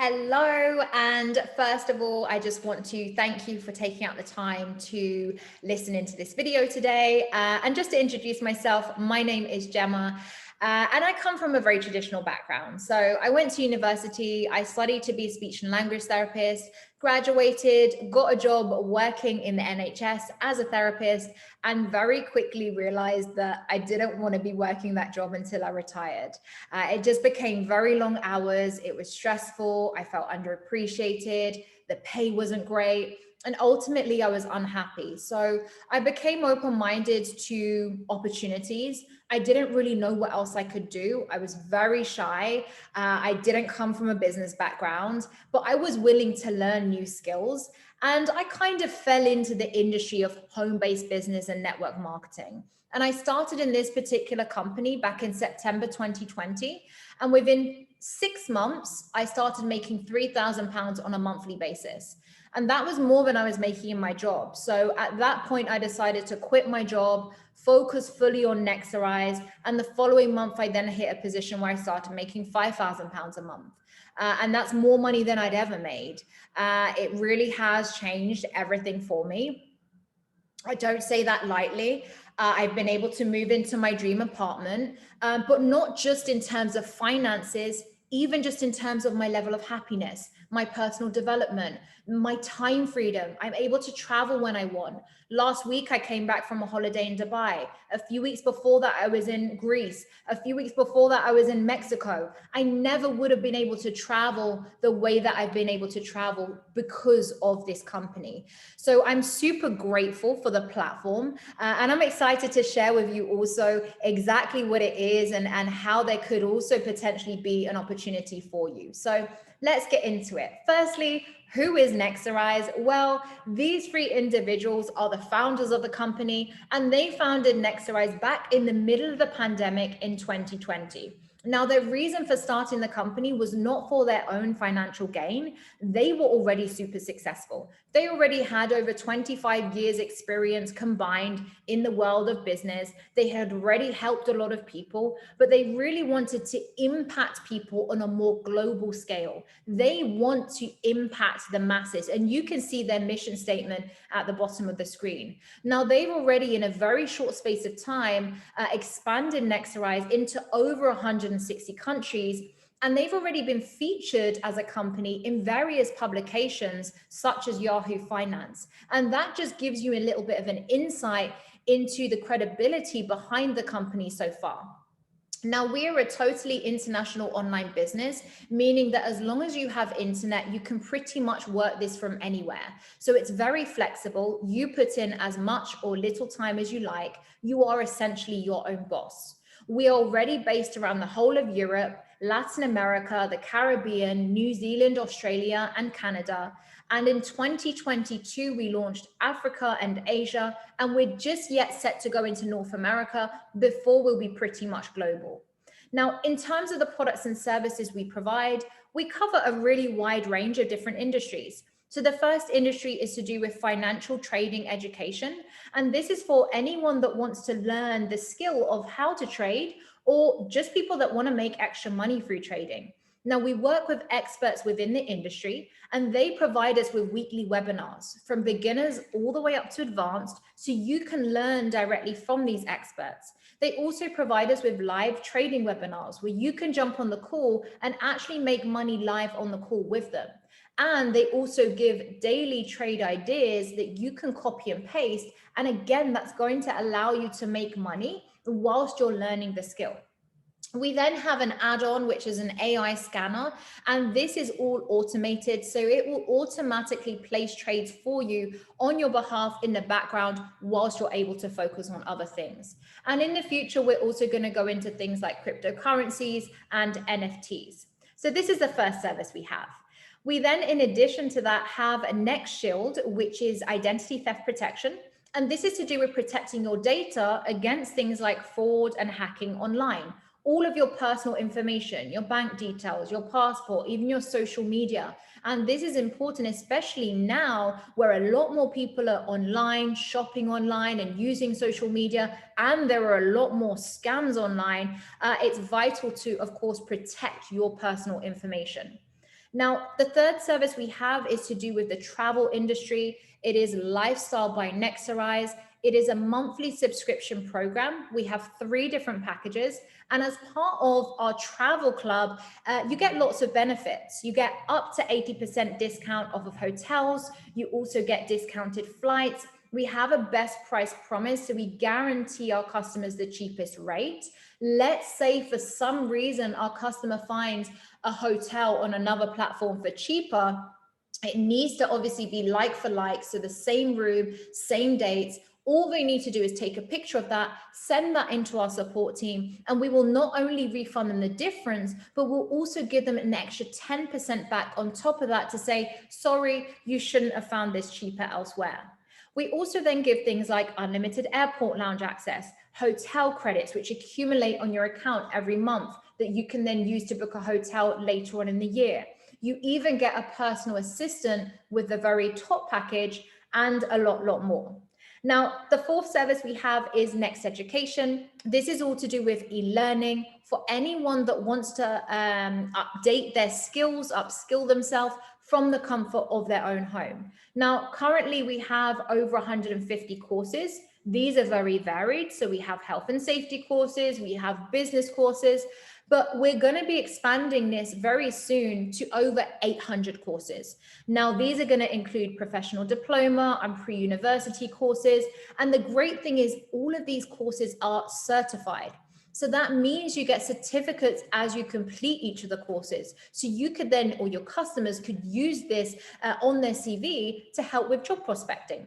Hello, and first of all, I just want to thank you for taking out the time to listen into this video today. And just to introduce myself, my name is Gemma, and I come from a very traditional background. So I went to university, I studied to be a speech and language therapist, graduated, got a job working in the NHS as a therapist, and very quickly realized that I didn't want to be working that job until I retired. It just became very long hours. It was stressful. I felt underappreciated. The pay wasn't great. And ultimately, I was unhappy. So I became open-minded to opportunities. I didn't really know what else I could do. I was very shy. I didn't come from a business background, but I was willing to learn new skills. And I kind of fell into the industry of home-based business and network marketing. And I started in this particular company back in September 2020. And within 6 months, I started making £3,000 on a monthly basis. And that was more than I was making in my job. So at that point, I decided to quit my job, focus fully on Nexarise. And the following month, I then hit a position where I started making £5,000 a month. And that's more money than I'd ever made. It really has changed everything for me. I don't say that lightly. I've been able to move into my dream apartment, but not just in terms of finances, even just in terms of my level of happiness, my personal development, my time freedom. I'm able to travel when I want. Last week, I came back from a holiday in Dubai. A few weeks before that, I was in Greece. A few weeks before that, I was in Mexico. I never would have been able to travel the way that I've been able to travel because of this company. So I'm super grateful for the platform, and I'm excited to share with you also exactly what it is and how there could also potentially be an opportunity for you. So let's get into it. Firstly, who is Nexarise? Well, these three individuals are the founders of the company, and they founded Nexarise back in the middle of the pandemic in 2020. Now, their reason for starting the company was not for their own financial gain. They were already super successful. They already had over 25 years experience combined in the world of business. They had already helped a lot of people, but they really wanted to impact people on a more global scale. They want to impact the masses, and you can see their mission statement at the bottom of the screen. Now, they've already, in a very short space of time, expanded Nexarise into over 160 countries. And they've already been featured as a company in various publications, such as Yahoo Finance. And that just gives you a little bit of an insight into the credibility behind the company so far. Now, we're a totally international online business, meaning that as long as you have internet, you can pretty much work this from anywhere. So it's very flexible. You put in as much or little time as you like. You are essentially your own boss. We are already based around the whole of Europe, Latin America, the Caribbean, New Zealand, Australia, and Canada. And in 2022, we launched Africa and Asia, and we're just yet set to go into North America before we'll be pretty much global. Now, in terms of the products and services we provide, we cover a really wide range of different industries. So the first industry is to do with financial trading education. And this is for anyone that wants to learn the skill of how to trade, or just people that want to make extra money through trading. Now, we work with experts within the industry, and they provide us with weekly webinars from beginners all the way up to advanced, so you can learn directly from these experts. They also provide us with live trading webinars where you can jump on the call and actually make money live on the call with them. And they also give daily trade ideas that you can copy and paste. And again, that's going to allow you to make money whilst you're learning the skill. We then have an add-on, which is an AI scanner, and this is all automated. So it will automatically place trades for you on your behalf in the background whilst you're able to focus on other things. And in the future, we're also going to go into things like cryptocurrencies and NFTs. So this is the first service we have. We then, in addition to that, have a Next Shield, which is identity theft protection. And this is to do with protecting your data against things like fraud and hacking online. All of your personal information, your bank details, your passport, even your social media. And this is important, especially now where a lot more people are online, shopping online and using social media, and there are a lot more scams online. It's vital to, of course, protect your personal information. Now, the third service we have is to do with the travel industry. It is Lifestyle by Nexarise. It is a monthly subscription program. We have 3 different packages. And as part of our travel club, you get lots of benefits. You get up to 80% discount off of hotels. You also get discounted flights. We have a best price promise, so we guarantee our customers the cheapest rate. Let's say for some reason our customer finds a hotel on another platform for cheaper. It needs to obviously be like for like, so the same room, same dates. All they need to do is take a picture of that, send that into our support team, and we will not only refund them the difference, but we'll also give them an extra 10% back on top of that to say, sorry, you shouldn't have found this cheaper elsewhere. We also then give things like unlimited airport lounge access, hotel credits, which accumulate on your account every month that you can then use to book a hotel later on in the year. You even get a personal assistant with the very top package and a lot more. Now, the fourth service we have is Next Education. This is all to do with e-learning for anyone that wants to update their skills, upskill themselves from the comfort of their own home. Now, currently we have over 150 courses. These are very varied. So we have health and safety courses, we have business courses, but we're going to be expanding this very soon to over 800 courses. Now, these are going to include professional diploma and pre-university courses. And the great thing is all of these courses are certified. So that means you get certificates as you complete each of the courses. So you could then, or your customers could use this on their CV to help with job prospecting.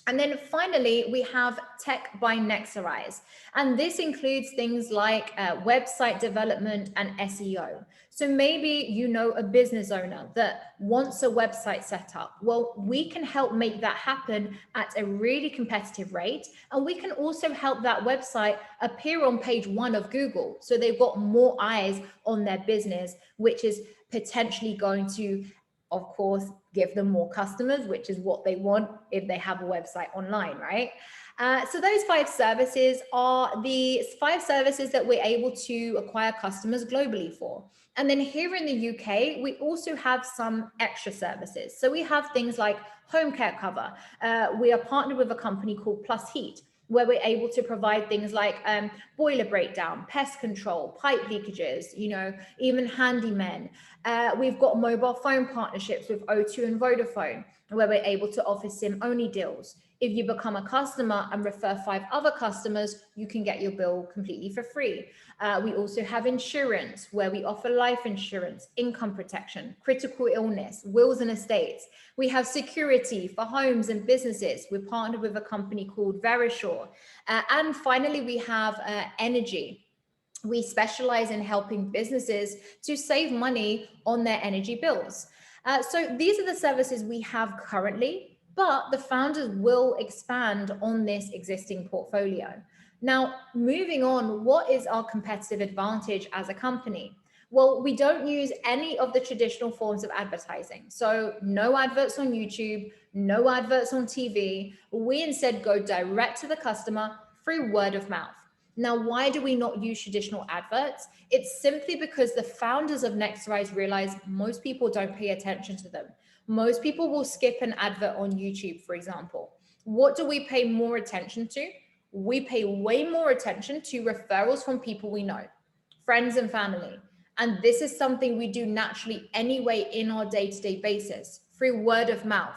And then finally, we have Tech by Nexarise. And this includes things like website development and SEO. So maybe you know a business owner that wants a website set up. Well, we can help make that happen at a really competitive rate. And we can also help that website appear on page 1 of Google. So they've got more eyes on their business, which is potentially going to, of course, give them more customers, which is what they want if they have a website online, right? So those 5 services are the 5 services that we're able to acquire customers globally for. And then here in the UK, we also have some extra services. So we have things like home care cover. We are partnered with a company called Plus Heat, where we're able to provide things like boiler breakdown, pest control, pipe leakages, even handymen. We've got mobile phone partnerships with O2 and Vodafone, where we're able to offer SIM-only deals. If you become a customer and refer 5 other customers, you can get your bill completely for free. We also have insurance, where we offer life insurance, income protection, critical illness, wills and estates. We have security for homes and businesses. We're partnered with a company called Verisure. And finally, we have energy. We specialize in helping businesses to save money on their energy bills. So these are the services we have currently, but the founders will expand on this existing portfolio. Now, moving on, what is our competitive advantage as a company? Well, we don't use any of the traditional forms of advertising. So no adverts on YouTube, no adverts on TV. We instead go direct to the customer through word of mouth. Now, why do we not use traditional adverts? It's simply because the founders of Nexarise realize most people don't pay attention to them. Most people will skip an advert on YouTube, for example. What do we pay more attention to? We pay way more attention to referrals from people we know, friends and family. And this is something we do naturally anyway in our day-to-day basis through word of mouth.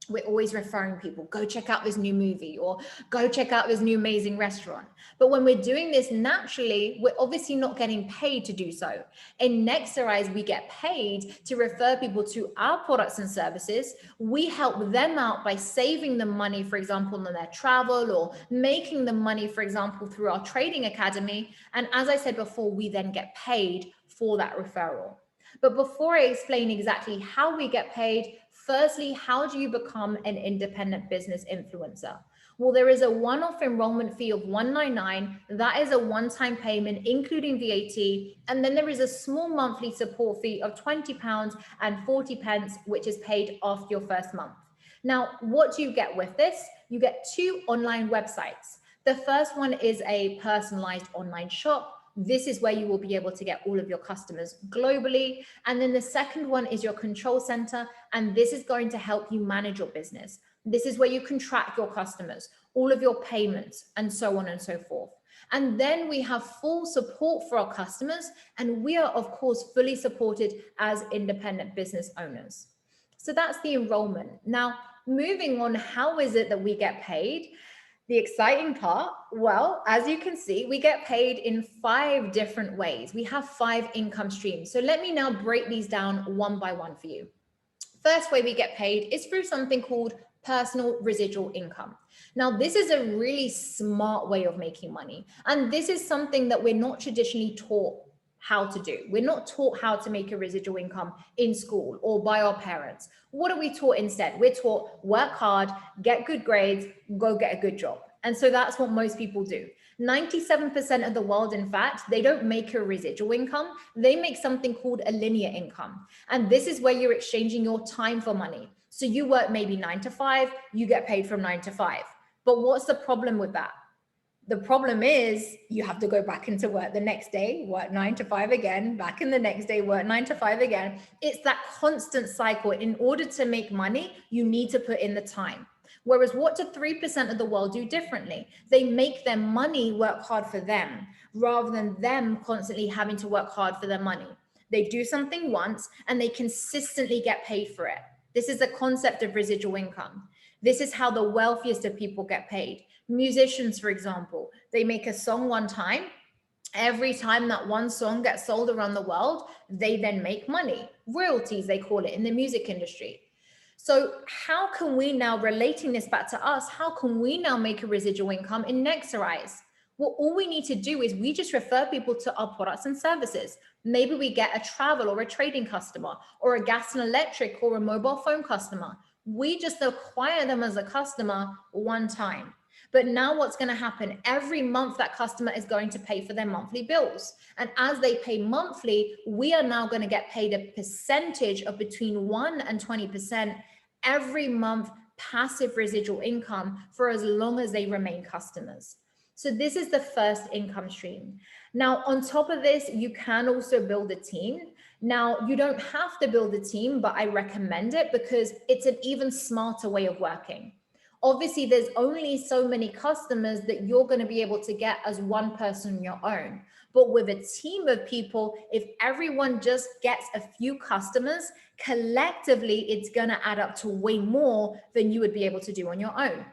We're always referring people, go check out this new movie or go check out this new amazing restaurant. But when we're doing this naturally, we're obviously not getting paid to do so. In Nexarise, we get paid to refer people to our products and services. We help them out by saving them money, for example, on their travel, or making them money, for example, through our trading academy. And as I said before, we then get paid for that referral. But before I explain exactly how we get paid, firstly, how do you become an independent business influencer? Well, there is a one-off enrollment fee of $199. That is a one-time payment, including VAT. And then there is a small monthly support fee of £20 and 40 pence, which is paid after your first month. Now, what do you get with this? You get 2 online websites. The first one is a personalized online shop, this is where you will be able to get all of your customers globally. And then the second one is your control center. And this is going to help you manage your business. This is where you can track your customers, all of your payments, and so on and so forth. And then we have full support for our customers. And we are, of course, fully supported as independent business owners. So that's the enrollment. Now, moving on, how is it that we get paid? The exciting part, well, as you can see, we get paid in 5 different ways. We have 5 income streams. So let me now break these down one by one for you. First way we get paid is through something called personal residual income. Now, this is a really smart way of making money. And this is something that we're not traditionally taught how to do. We're not taught how to make a residual income in school or by our parents. What are we taught instead? We're taught work hard, get good grades, go get a good job. And so that's what most people do. 97% of the world, in fact, they don't make a residual income. They make something called a linear income. And this is where you're exchanging your time for money. So you work maybe 9 to 5, you get paid from 9 to 5. But what's the problem with that? The problem is you have to go back into work the next day, work 9 to 5 again, back in the next day, work 9 to 5 again. It's that constant cycle. In order to make money, you need to put in the time. Whereas what do 3% of the world do differently? They make their money work hard for them rather than them constantly having to work hard for their money. They do something once and they consistently get paid for it. This is the concept of residual income. This is how the wealthiest of people get paid. Musicians, for example, they make a song one time. Every time that one song gets sold around the world, they then make money. Royalties, they call it in the music industry. So how can we now, relating this back to us, how can we now make a residual income in Nexarise? Well, all we need to do is we just refer people to our products and services. Maybe we get a travel or a trading customer or a gas and electric or a mobile phone customer. We just acquire them as a customer one time. But now what's going to happen? Every month that customer is going to pay for their monthly bills. And as they pay monthly, we are now going to get paid a percentage of between 1 and 20% every month, passive residual income for as long as they remain customers. So this is the first income stream. Now, on top of this, you can also build a team. Now, you don't have to build a team, but I recommend it because it's an even smarter way of working. Obviously, there's only so many customers that you're going to be able to get as one person on your own. But with a team of people, if everyone just gets a few customers, collectively, it's going to add up to way more than you would be able to do on your own.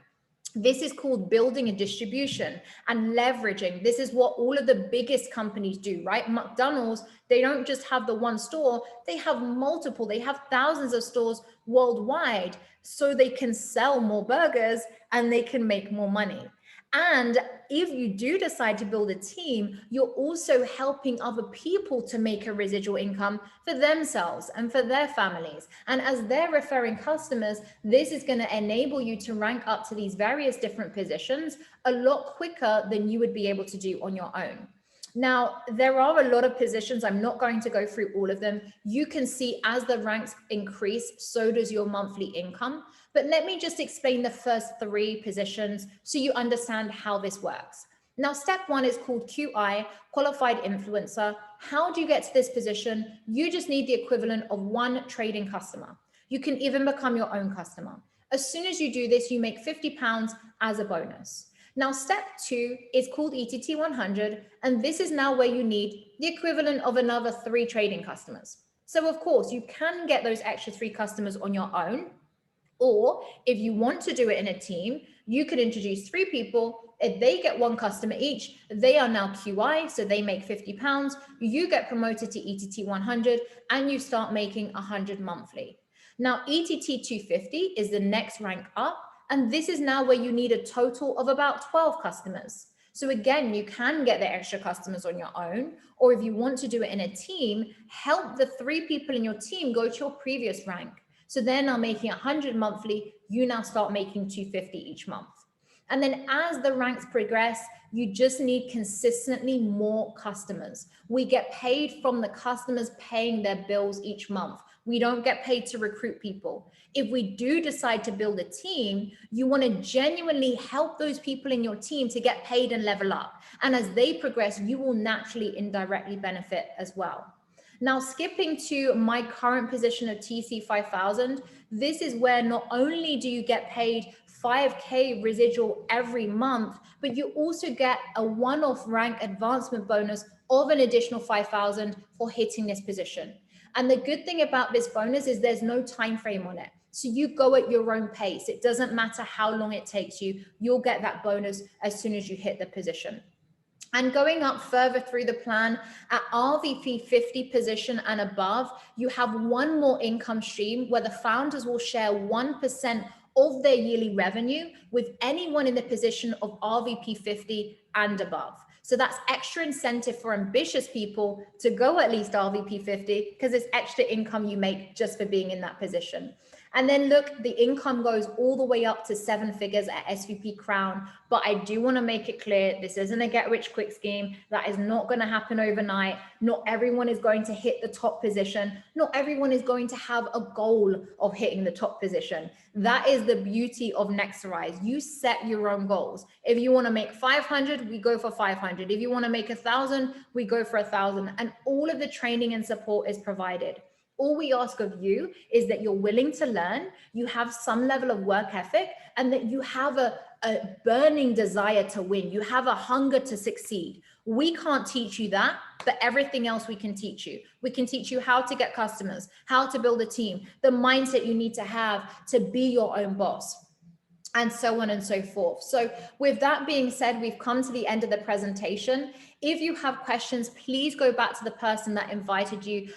This is called building a distribution and leveraging. This is what all of the biggest companies do, right? McDonald's, they don't just have the one store, they have multiple, they have thousands of stores worldwide so they can sell more burgers and they can make more money. And if you do decide to build a team, you're also helping other people to make a residual income for themselves and for their families. And as they're referring customers, this is going to enable you to rank up to these various different positions a lot quicker than you would be able to do on your own. Now, there are a lot of positions. I'm not going to go through all of them. You can see as the ranks increase, so does your monthly income. But let me just explain the first 3 positions so you understand how this works. Now, step 1 is called QI, Qualified Influencer. How do you get to this position? You just need the equivalent of 1 trading customer. You can even become your own customer. As soon as you do this, you make £50 as a bonus. Now, step 2 is called ETT 100, and this is now where you need the equivalent of another 3 trading customers. So of course, you can get those extra 3 customers on your own, or if you want to do it in a team, you could introduce 3 people. If they get 1 customer each, they are now QI, so they make £50. You get promoted to ETT 100, and you start making 100 monthly. Now, ETT 250 is the next rank up. And this is now where you need a total of about 12 customers. So again, you can get the extra customers on your own, or if you want to do it in a team, help the 3 people in your team go to your previous rank. So they're now making 100 monthly, you now start making 250 each month. And then as the ranks progress, You just need consistently more customers. We get paid from the customers paying their bills each month. We don't get paid to recruit people. If we do decide to build a team, you want to genuinely help those people in your team to get paid and level up. And as they progress, you will naturally indirectly benefit as well. Now, skipping to my current position of TC 5000, this is where not only do you get paid 5K residual every month, but you also get a one-off rank advancement bonus of an additional 5,000 for hitting this position. And the good thing about this bonus is there's no time frame on it. So you go at your own pace. It doesn't matter how long it takes you. You'll get that bonus as soon as you hit the position. And going up further through the plan, at RVP 50 position and above, you have one more income stream where the founders will share 1% of their yearly revenue with anyone in the position of RVP 50 and above. So that's extra incentive for ambitious people to go at least RVP 50 because it's extra income you make just for being in that position. And then look, the income goes all the way up to 7 figures at SVP Crown. But I do want to make it clear, this isn't a get rich quick scheme. That is not going to happen overnight. Not everyone is going to hit the top position. Not everyone is going to have a goal of hitting the top position. That is the beauty of Nexarise. You set your own goals. If you want to make 500, we go for 500. If you want to make 1,000, we go for 1,000. And all of the training and support is provided. All we ask of you is that you're willing to learn, you have some level of work ethic, and that you have a burning desire to win. You have a hunger to succeed. We can't teach you that, but everything else we can teach you. We can teach you how to get customers, how to build a team, the mindset you need to have to be your own boss, and so on and so forth. So with that being said, we've come to the end of the presentation. If you have questions, please go back to the person that invited you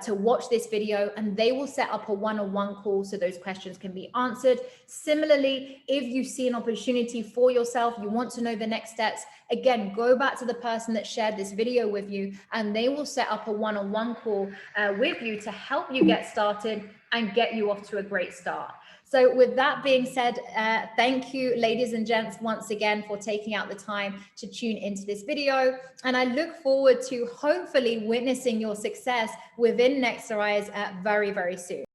to watch this video, and they will set up a one-on-one call so those questions can be answered. Similarly, if you see an opportunity for yourself, you want to know the next steps, again, go back to the person that shared this video with you, and they will set up a one-on-one call with you to help you get started and get you off to a great start. So with that being said, thank you, ladies and gents, once again for taking out the time to tune into this video. And I look forward to hopefully witnessing your success within Nexarise very, very soon.